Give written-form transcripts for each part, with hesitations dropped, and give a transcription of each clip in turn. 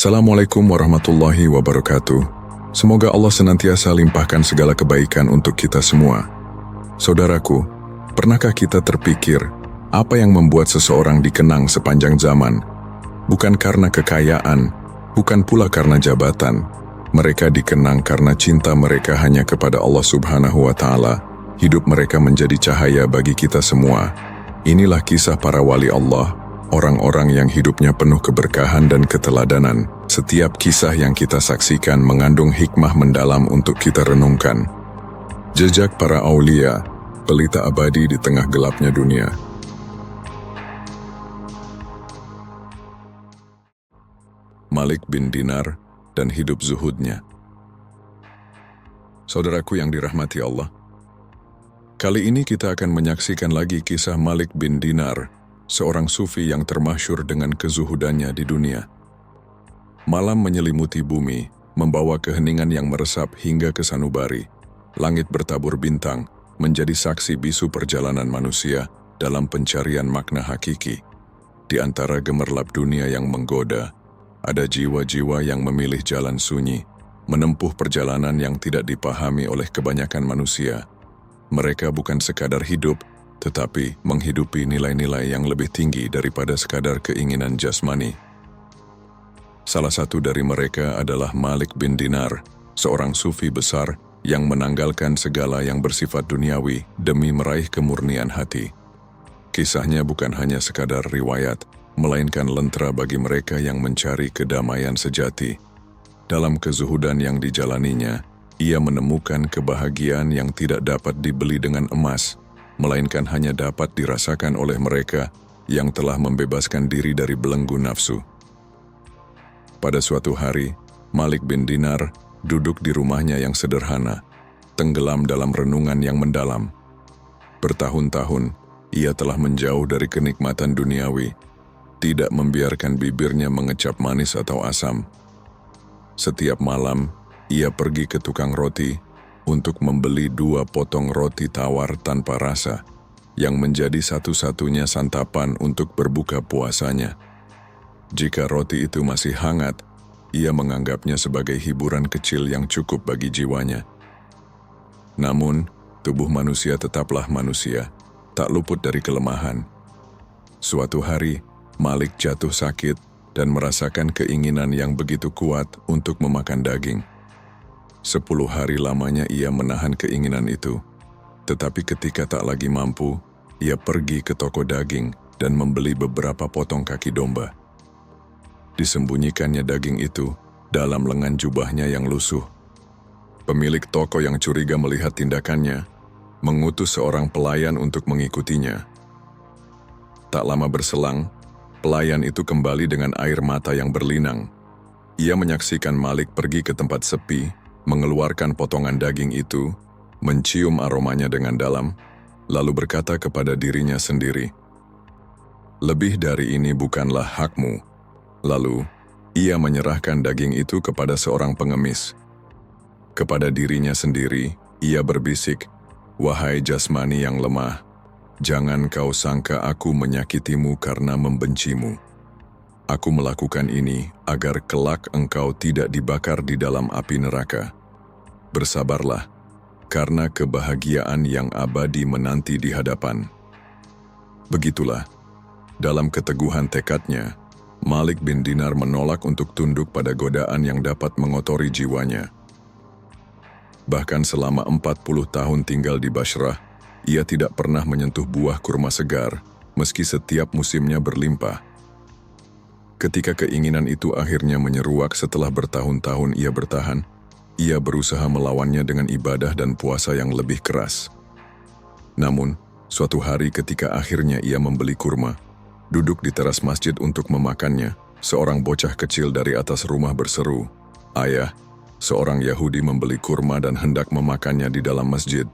Assalamualaikum warahmatullahi wabarakatuh. Semoga Allah senantiasa limpahkan segala kebaikan untuk kita semua. Saudaraku, pernahkah kita terpikir apa yang membuat seseorang dikenang sepanjang zaman? Bukan karena kekayaan, bukan pula karena jabatan. Mereka dikenang karena cinta mereka hanya kepada Allah Subhanahu wa Ta'ala. Hidup mereka menjadi cahaya bagi kita semua. Inilah kisah para wali Allah, orang-orang yang hidupnya penuh keberkahan dan keteladanan. Setiap kisah yang kita saksikan mengandung hikmah mendalam untuk kita renungkan. Jejak para aulia, pelita abadi di tengah gelapnya dunia. Malik bin Dinar dan hidup zuhudnya. Saudaraku yang dirahmati Allah, kali ini kita akan menyaksikan lagi kisah Malik bin Dinar, seorang sufi yang termasyhur dengan kezuhudannya di dunia. Malam menyelimuti bumi, membawa keheningan yang meresap hingga ke sanubari. Langit bertabur bintang, menjadi saksi bisu perjalanan manusia dalam pencarian makna hakiki. Di antara gemerlap dunia yang menggoda, ada jiwa-jiwa yang memilih jalan sunyi, menempuh perjalanan yang tidak dipahami oleh kebanyakan manusia. Mereka bukan sekadar hidup, tetapi menghidupi nilai-nilai yang lebih tinggi daripada sekadar keinginan jasmani. Salah satu dari mereka adalah Malik bin Dinar, seorang sufi besar yang menanggalkan segala yang bersifat duniawi demi meraih kemurnian hati. Kisahnya bukan hanya sekadar riwayat, melainkan lentera bagi mereka yang mencari kedamaian sejati. Dalam kezuhudan yang dijalaninya, ia menemukan kebahagiaan yang tidak dapat dibeli dengan emas, melainkan hanya dapat dirasakan oleh mereka yang telah membebaskan diri dari belenggu nafsu. Pada suatu hari, Malik bin Dinar duduk di rumahnya yang sederhana, tenggelam dalam renungan yang mendalam. Bertahun-tahun, ia telah menjauh dari kenikmatan duniawi, tidak membiarkan bibirnya mengecap manis atau asam. Setiap malam, ia pergi ke tukang roti untuk membeli 2 potong roti tawar tanpa rasa, yang menjadi satu-satunya santapan untuk berbuka puasanya. Jika roti itu masih hangat, ia menganggapnya sebagai hiburan kecil yang cukup bagi jiwanya. Namun, tubuh manusia tetaplah manusia, tak luput dari kelemahan. Suatu hari, Malik jatuh sakit dan merasakan keinginan yang begitu kuat untuk memakan daging. 10 hari lamanya ia menahan keinginan itu, tetapi ketika tak lagi mampu, ia pergi ke toko daging dan membeli beberapa potong kaki domba. Disembunyikannya daging itu dalam lengan jubahnya yang lusuh. Pemilik toko yang curiga melihat tindakannya, mengutus seorang pelayan untuk mengikutinya. Tak lama berselang, pelayan itu kembali dengan air mata yang berlinang. Ia menyaksikan Malik pergi ke tempat sepi, mengeluarkan potongan daging itu, mencium aromanya dengan dalam, lalu berkata kepada dirinya sendiri, "Lebih dari ini bukanlah hakmu." Lalu, ia menyerahkan daging itu kepada seorang pengemis. Kepada dirinya sendiri, ia berbisik, "Wahai jasmani yang lemah, jangan kau sangka aku menyakitimu karena membencimu. Aku melakukan ini agar kelak engkau tidak dibakar di dalam api neraka. Bersabarlah, karena kebahagiaan yang abadi menanti di hadapan." Begitulah, dalam keteguhan tekadnya, Malik bin Dinar menolak untuk tunduk pada godaan yang dapat mengotori jiwanya. Bahkan selama 40 tahun tinggal di Bashrah, ia tidak pernah menyentuh buah kurma segar, meski setiap musimnya berlimpah. Ketika keinginan itu akhirnya menyeruak setelah bertahun-tahun ia bertahan, ia berusaha melawannya dengan ibadah dan puasa yang lebih keras. Namun, suatu hari ketika akhirnya ia membeli kurma, duduk di teras masjid untuk memakannya, seorang bocah kecil dari atas rumah berseru, "Ayah, seorang Yahudi membeli kurma dan hendak memakannya di dalam masjid."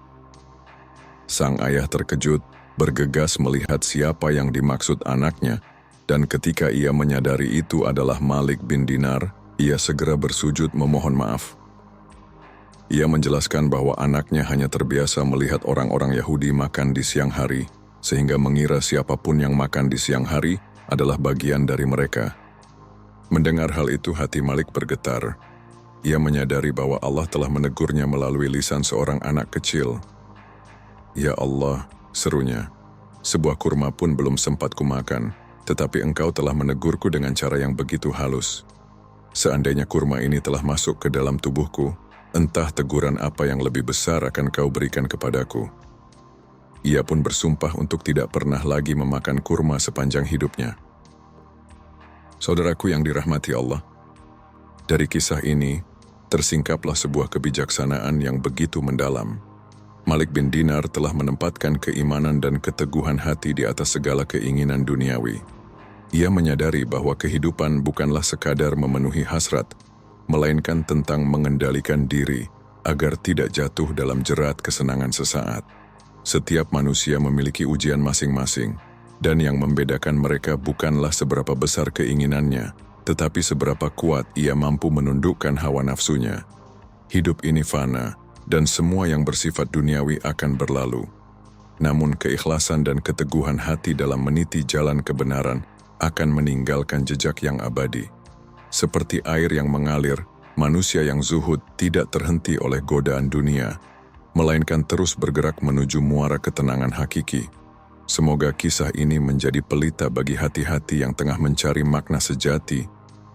Sang ayah terkejut, bergegas melihat siapa yang dimaksud anaknya, dan ketika ia menyadari itu adalah Malik bin Dinar, ia segera bersujud memohon maaf. Ia menjelaskan bahwa anaknya hanya terbiasa melihat orang-orang Yahudi makan di siang hari, sehingga mengira siapapun yang makan di siang hari adalah bagian dari mereka. Mendengar hal itu hati Malik bergetar. Ia menyadari bahwa Allah telah menegurnya melalui lisan seorang anak kecil. "Ya Allah," serunya, "sebuah kurma pun belum sempat kumakan, tetapi Engkau telah menegurku dengan cara yang begitu halus. Seandainya kurma ini telah masuk ke dalam tubuhku, entah teguran apa yang lebih besar akan Kau berikan kepadaku." Ia pun bersumpah untuk tidak pernah lagi memakan kurma sepanjang hidupnya. Saudaraku yang dirahmati Allah, dari kisah ini, tersingkaplah sebuah kebijaksanaan yang begitu mendalam. Malik bin Dinar telah menempatkan keimanan dan keteguhan hati di atas segala keinginan duniawi. Ia menyadari bahwa kehidupan bukanlah sekadar memenuhi hasrat, melainkan tentang mengendalikan diri agar tidak jatuh dalam jerat kesenangan sesaat. Setiap manusia memiliki ujian masing-masing, dan yang membedakan mereka bukanlah seberapa besar keinginannya, tetapi seberapa kuat ia mampu menundukkan hawa nafsunya. Hidup ini fana, dan semua yang bersifat duniawi akan berlalu. Namun keikhlasan dan keteguhan hati dalam meniti jalan kebenaran akan meninggalkan jejak yang abadi. Seperti air yang mengalir, manusia yang zuhud tidak terhenti oleh godaan dunia, melainkan terus bergerak menuju muara ketenangan hakiki. Semoga kisah ini menjadi pelita bagi hati-hati yang tengah mencari makna sejati,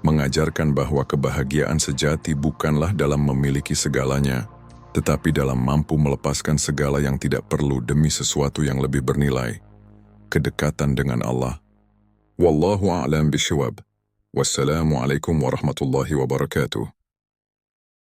mengajarkan bahwa kebahagiaan sejati bukanlah dalam memiliki segalanya, tetapi dalam mampu melepaskan segala yang tidak perlu demi sesuatu yang lebih bernilai, kedekatan dengan Allah. Wallahu a'lam bishawab. Wassalamualaikum warahmatullahi wabarakatuh.